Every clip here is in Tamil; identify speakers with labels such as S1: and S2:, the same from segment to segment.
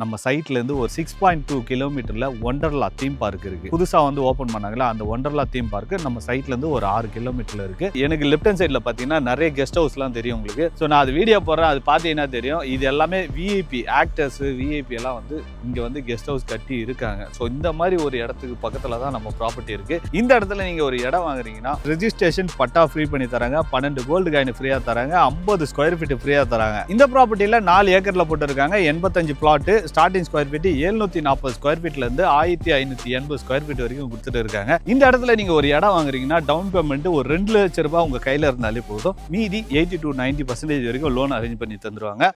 S1: நம்ம சைட்ல இருந்து ஒரு 6.2 கிலோமீட்டர்ல ஒண்டர்லா தீம் பார்க் இருக்கு. புதுசா வந்து ஓபன் பண்ணாங்கல்ல, அந்த ஒண்டர்லா தீம் பார்க் நம்ம சைட்ல இருந்து ஒரு 6 கிலோமீட்டர்ல இருக்கு. எனக்கு லெஃப்ட் ஹேண்ட் சைட்ல பாத்தீங்கன்னா நிறைய கெஸ்ட் ஹவுஸ்லாம் தெரியும் உங்களுக்கு. ஸோ நான் அது வீடியோ போடுறேன், அது பார்த்தீங்கன்னா தெரியும். இது எல்லாமே விஐபி ஆக்டர்ஸ், விஐபி எல்லாம் வந்து இங்க வந்து கெஸ்ட் ஹவுஸ் கட்டி இருக்காங்க. ஸோ இந்த மாதிரி ஒரு இடத்துக்கு பக்கத்துல தான் நம்ம ப்ராப்பர்ட்டி இருக்கு. இந்த இடத்துல நீங்க ஒரு இடம் வாங்குறீங்கன்னா ரெஜிஸ்ட்ரேஷன் பட்டா ஃப்ரீ பண்ணி தராங்க, 12 கோல்டு காயின் ஃப்ரீயா தராங்க, 50 ஸ்கொயர் ஃபீட் ஃப்ரீயா தராங்க. இந்த ப்ராப்பர்ட்டியில 4 ஏக்கர்ல போட்டு இருக்காங்க. 85 flat, starting square feet 740 square ஃபீட்ல இருந்து 1580 ஸ்கொயர் ஃபீட் வரைக்கும் கொடுத்துட்டு இருக்காங்க. இந்த இடத்துல நீங்க ஒரு இடம் வாங்குறீங்கன்னா டவுன் பேமெண்ட் ஒரு 2 லட்சம் ரூபாய் உங்க கையில இருந்தாலே போதும். மீதி 80 to 90% வரைக்கும் லோன் அரேஞ்ச் பண்ணி தந்துருவாங்க.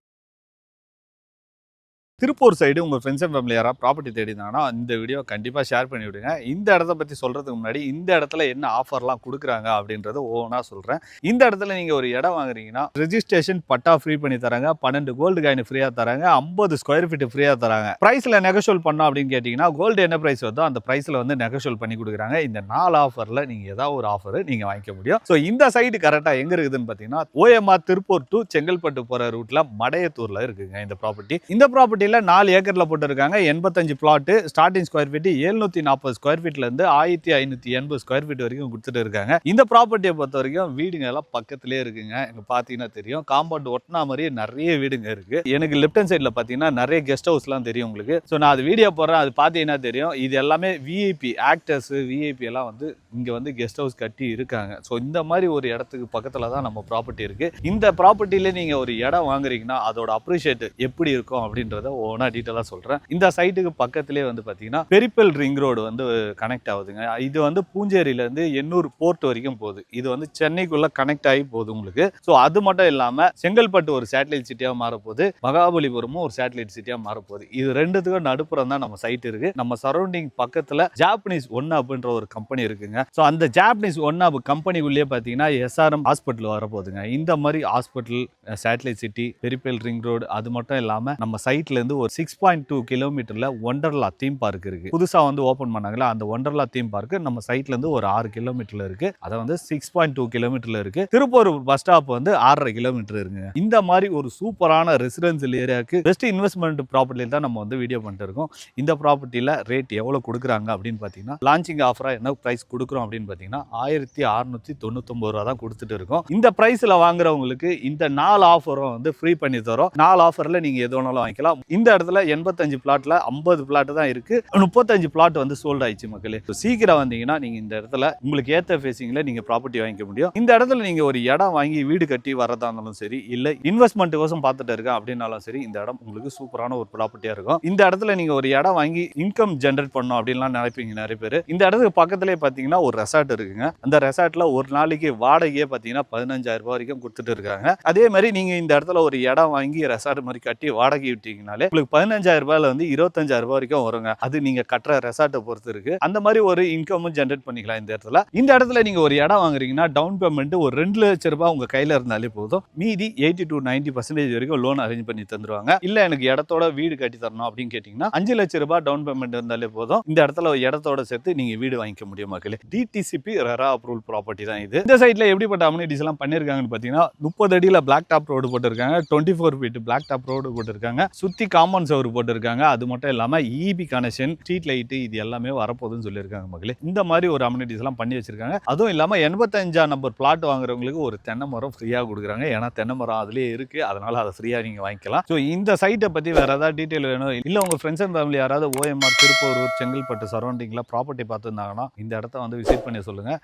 S1: திருப்பூர் சைடு உங்கள் ஃப்ரெண்ட்ஸ் அண்ட் ஃபேமிலி யாராவது ப்ராப்பர்ட்டி தேடினாங்கன்னா இந்த வீடியோ கண்டிப்பாக ஷேர் பண்ணி விடுங்க. இந்த இடத்த பற்றி சொல்கிறதுக்கு முன்னாடி இந்த இடத்துல என்ன ஆஃபர்லாம் கொடுக்குறாங்க அப்படின்றத ஓனாக சொல்கிறேன். இந்த இடத்துல நீங்கள் ஒரு இடம் வாங்குறீங்கன்னா ரெஜிஸ்ட்ரேஷன் பட்டா ஃப்ரீ பண்ணி தராங்க, 12 கோல்டு காயின் ஃப்ரீயாக தராங்க, 50 ஸ்கொயர் ஃபீட் ஃப்ரீயாக தராங்க. ப்ரைஸில் நெகோஷியல் பண்ணோம் அப்படின்னு கேட்டிங்கன்னா கோல்டு என்ன ப்ரைஸ் வருதோ அந்த ப்ரைஸில் வந்து நெகோஷியல் பண்ணி கொடுக்குறாங்க. இந்த 4 ஆஃபரில் நீங்கள் ஏதாவது ஒரு ஆஃபர் நீங்கள் வாங்கிக்க முடியும். ஸோ இந்த சைடு கரெக்டாக எங்கே இருக்குதுன்னு பார்த்தீங்கன்னா OMR திருப்பூர் டு செங்கல்பட்டு போகிற ரூட்டில் மடையத்தூரில் இருக்குங்க இந்த ப்ராப்பர்ட்டி. இந்த ப்ராப்பர்ட்டியில் 4 ஏக்கர்ல போட்டிருக்காங்க. 85 flat, starting square feet 740 square ஃபீட்ல இருந்து 1580 ஸ்கொயர் ஃபீட் வரைக்கும் கொடுத்துட்டு இருக்காங்க. இந்த ப்ராப்பர்ட்டியை பொறுத்த வரைக்கும் வீடுங்க எல்லாம் பக்கத்திலே இருக்குங்க. இங்க பாத்தீங்கன்னா தெரியும், காம்பவுண்ட் ஒட்டினா மாதிரியே நிறைய வீடுங்க இருக்கு. எனக்கு லெஃப்ட் ஹேண்ட் சைட்ல பாத்தீங்கன்னா நிறைய கெஸ்ட் ஹவுஸ்லாம் தெரியும் உங்களுக்கு. ஸோ நான் அது வீடியோ போடுறேன், அது பாத்தீங்கன்னா தெரியும். இது எல்லாமே விஐபி ஆக்டர்ஸ், விஐபி எல்லாம் வந்து இங்க வந்து கெஸ்ட் ஹவுஸ் கட்டி இருக்காங்க. ஸோ இந்த மாதிரி ஒரு இடத்துக்கு பக்கத்துல தான் நம்ம ப்ராப்பர்ட்டி இருக்கு. இந்த ப்ராப்பர்ட்டியில நீங்க ஒரு இடம் வாங்குறீங்கன்னா அதோட அப்ரிஷியேட் எப்படி இருக்கும் அப்படின்றத ஓனா டீட்டெயிலாக சொல்கிறேன். இந்த சைட்டுக்கு பக்கத்திலே வந்து பார்த்தீங்கன்னா பெரிப்பல் ரிங் ரோடு வந்து கனெக்ட் ஆகுதுங்க. இது வந்து பூஞ்சேரியிலேருந்து எண்ணூர் போர்ட் வரைக்கும் போகுது. இது வந்து சென்னைக்குள்ள கனெக்ட் ஆகி போகுது உங்களுக்கு. ஸோ அது மட்டும் இல்லாமல் செங்கல்பட்டு ஒரு சேட்டலைட் சிட்டியாக மாறப்போகுது, மகாபலிபுரமும் ஒரு சேட்டலைட் சிட்டியாக மாறப்போகுது. இது ரெண்டுத்துக்கும் நடுப்புறம் தான் நம்ம சைட் இருக்கு. நம்ம சரௌண்டிங் பக்கத்தில் ஜாப்பனீஸ் ஒன் அப்படின்ற ஒரு கம்பெனி இருக்குங்க. ஸோ அந்த ஜாப்பனீஸ் ஒன் அப் கம்பெனிக்குள்ளேயே பார்த்தீங்கன்னா SRM ஹாஸ்பிட்டல் வரப்போகுதுங்க. இந்த மாதிரி hospital, satellite city, peripheral ring road, அது மட்டும் இல்லாமல் நம்ம சைட்ல இருந்து ஒரு 6.2 கிலோமீட்டர்ல ஒண்டர்லா தீம் பார்க் இருக்கு. புதுசா வந்து ஓபன் பண்ணாங்கல்ல, அந்த ஒண்டர்லா தீம் பார்க் நம்ம சைட்ல இருந்து ஒரு 6 கிலோமீட்டர்ல இருக்கு. அத வந்து 6.2 கிலோமீட்டர்ல இருக்கு. திருப்பூர் பஸ் ஸ்டாப் வந்து 6.5 கிலோமீட்டர் இருக்குங்க. இந்த மாதிரி ஒரு சூப்பரான ரெசிடென்சியல் ஏரியாக்கு பெஸ்ட் இன்வெஸ்ட்மெண்ட் ப்ராப்பர்ட்டில தான் நம்ம வந்து வீடியோ பண்ணிட்டு இருக்கோம். இந்த ப்ராப்பர்ட்டில ரேட் எவ்வளவு கொடுக்குறாங்க அப்படின்னு பாத்தீங்கன்னா, லான்ச்சிங் ஆஃபரா என்ன பிரைஸ் கொடுக்குறோம் அப்படின்னு பாத்தீங்கன்னா 1699 ரூபா தான் கொடுத்துட்டு இருக்கோம். இந்த பிரைஸ்ல வாங்குறவங்களுக்கு இந்த 4 ஆஃபரும் வந்து ஃப்ரீ பண்ணி தரோம். 4 ஆஃபர்ல நீங்க எது வேணாலும் வாங்கிக்கலாம். இந்த இடத்துல 85 பிளாட்ல 50 பிளாட் தான் இருக்கு. 35 பிளாட் வந்து சோல்ட் ஆயிடுச்சு மக்களே. சீக்கிரம் வந்தீங்கன்னா நீங்க இந்த இடத்துல உங்களுக்கு ஏத்த ஃபேசிங்ல நீங்க ப்ராப்பர்ட்டி வாங்கிக்க முடியும். இந்த இடத்துல நீங்க ஒரு இடம் வாங்கி வீடு கட்டி வரதா இருந்தாலும் சரி, இல்ல இன்வெஸ்ட்மெண்ட் கோசம் பார்த்துட்டு இருக்கேன் அப்படின்னாலும் சரி, இந்த இடம் உங்களுக்கு சூப்பரான ஒரு ப்ராப்பர்ட்டியா இருக்கும். இந்த இடத்துல நீங்க ஒரு இடம் வாங்கி இன்கம் ஜெனரேட் பண்ணணும் அப்படின்லாம் நினைப்பீங்க நிறைய பேர். இந்த இடத்துக்கு பக்கத்திலே பாத்தீங்கன்னா ஒரு ரெசார்ட் இருக்குங்க. அந்த ரெசார்ட்ல ஒரு நாளைக்கு வாடகையே பாத்தீங்கன்னா 15,000 ரூபாய் வரைக்கும் கொடுத்துட்டு இருக்காங்க. அதே மாதிரி நீங்க இந்த இடத்துல ஒரு இடம் வாங்கி ரெசார்ட் மாதிரி கட்டி வாடகை விட்டீங்கனாலே உங்களுக்கு 15,000 ரூபாயில வந்து 25,000 ரூபாய் வரைக்கும் வருங்க. அது நீங்க கட்டுற ரெசார்ட்டை பொறுத்து இருக்கு. அந்த மாதிரி ஒரு இன்கமும் ஜெனரேட் பண்ணிக்கலாம் இந்த இடத்துல. இந்த இடத்துல நீங்க ஒரு இடம் வாங்குறீங்கன்னா டவுன் பேமெண்ட் ஒரு 2 லட்சம் ரூபாய் உங்க கையில இருந்தாலே போதும். மீதி 80 to 90% வரைக்கும் லோன் அரேஞ்ச் பண்ணி தந்துருவாங்க. இல்ல எனக்கு இடத்தோட வீடு கட்டி தரணும் அப்படின்னு கேட்டீங்கன்னா 5 லட்சம் ரூபாய் டவுன் பேமெண்ட் இருந்தாலே போதும். இந்த இடத்துல இடத்தோட சேர்த்து நீங்க வீடு வாங்கிக்க முடியும் மக்களே. டிடிசிபி ரெரா அப்ரூவல் ப்ராப்பர்ட்டி தான் இது. இந்த சைட்ல எப்படிப்பட்ட அம்யூனிட்டிஸ் எல்லாம் பண்ணிருக்காங்கன்னு பாத்தீங்கன்னா 30 அடியில பிளாக் டாப் ரோடு போட்டிருக்காங்க, 24 ஃபீட் பிளாக் டாப் ரோடு போட்டிருக்காங்க, சுத்தி காம்பவுண்ட் சவர் போட்டிருக்காங்க. அது மட்டும் இல்லாம EB கனெக்ஷன், ஸ்ட்ரீட் லைட், இது எல்லாமே வரப்போகுதுன்னு சொல்லியிருக்காங்க மக்களே. இந்த மாதிரி ஒரு அம்யூனிட்டிஸ் எல்லாம் பண்ணி வச்சிருக்காங்க. அதுவும் இல்லாம 85ஆம் நம்பர் பிளாட் வாங்குறவங்களுக்கு ஒரு தென்னை மரம் ஃப்ரீயா கொடுக்குறாங்க. ஏன்னா தென்னை மரம் அதுலயே இருக்கு, அதனால அதை ஃப்ரீயா நீங்க வாங்கிக்கலாம். ஸோ இந்த சைட்டை பத்தி வேற ஏதாவது டீட்டெயில் வேணும், இல்ல உங்க ஃப்ரெண்ட்ஸ் அண்ட் ஃபேமிலி யாராவது OMR திருப்பூர், செங்கல்பட்டு சரௌண்டிங்ல ப்ராப்பர்ட்டி பார்த்துருந்தாங்கன்னா இந்த இடத்த வந்து விசிட் பண்ணி சொல்லுங்க.